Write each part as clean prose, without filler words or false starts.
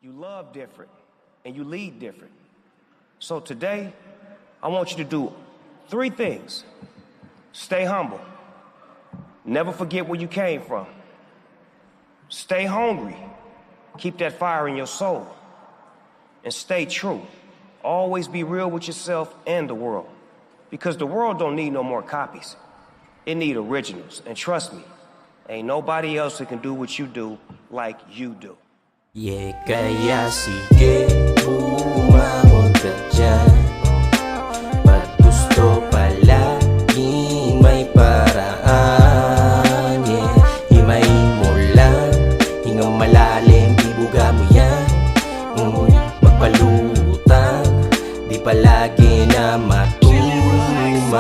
You love different, and you lead different. So today, I want you to do 3 things. Stay humble. Never forget where you came from. Stay hungry. Keep that fire in your soul. And stay true. Always be real with yourself and the world. Because the world don't need no more copies. It need originals. And trust me, ain't nobody else that can do what you do like you do. Yeah, kaya sige, umamon ka dyan. Ba't gusto palaging may paraan? Yeah, himayin mo lang, hingang malalim, ibuga mo yan. Magpalutang, di palagi na matuman.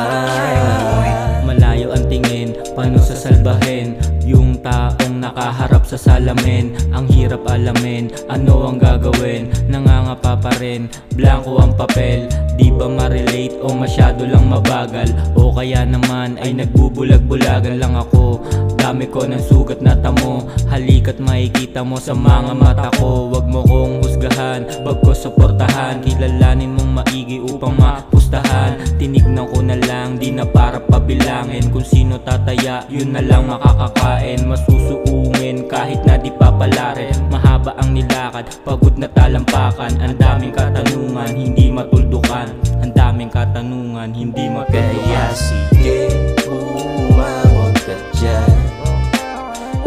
Malayo ang tingin, paano sasalbahin yung taong nakaharap sa salamin? Ang hirap alamin, ano ang gagawin? Nangangapa pa rin, blanco ang papel. Di ba ma-relate o masyado lang mabagal? O kaya naman ay nagbubulag-bulagan lang ako? Dami ko ng sugat na tamo, halika't makikita mo sa mga mata ko. Wag mo kong husgahan, wag ko suportahan. Kilalanin mong maigi upang mapustahan. Tinignan ko na lang, di na para pabilangin. Kung sino tataya, yun na lang makakakain. Masusuungin kahit na di papalari. Mahaba ang nilakad, pagod na talampakan. Ang daming katanungan, hindi matuldukan. Ang daming katanungan, hindi matuldukan. Kaya sige, umamon ka dyan.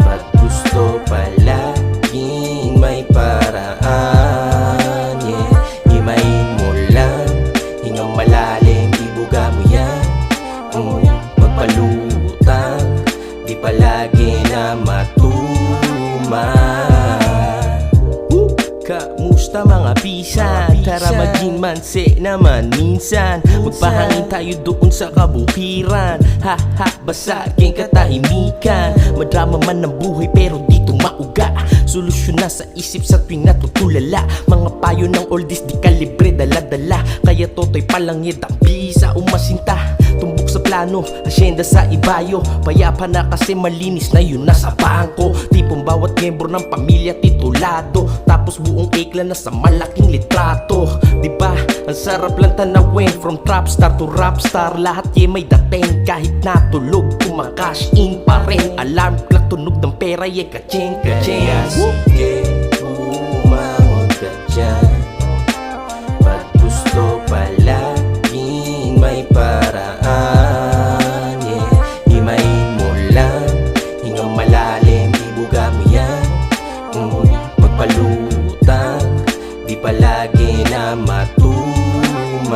Ba't gusto palaging may paraan? Yeah, himayin mo lang, hingang malalim, ibuga mo yan. Magpalutang, di palagi na matuman. Kamusta mga pisan? Tara maging manse naman minsan. Magpahangin tayo doon sa kabukiran. Ha ha, basagin katahimikan. Madrama man ng buhay pero dito mauga. Solusyon na sa isip sa tuwing natutulala. Mga payo ng oldies di kalibre dala-dala. Kaya toto'y palangid ang bisa umasinta. Tumbok sa plano, asyenda sa ibayo. Payapa na kasi malinis na yun nasa bangko. Tipong bawat miyembro ng pamilya titulado. Tapos buong ikla na sa malaking litrato. Diba? Ang sarap lang tanawin. From trap star to rap star, lahat may dating. Kahit natulog, kumakash in pa rin. Alarm clock, tunog ng pera, kaching kaching. Kaya sige, umamon ka dyan. Ba't gusto palaging may paraan? Yeah, himayin mo lang, hingang malalim, ibuga mo yan. Magpalutang, di palagi na matuman.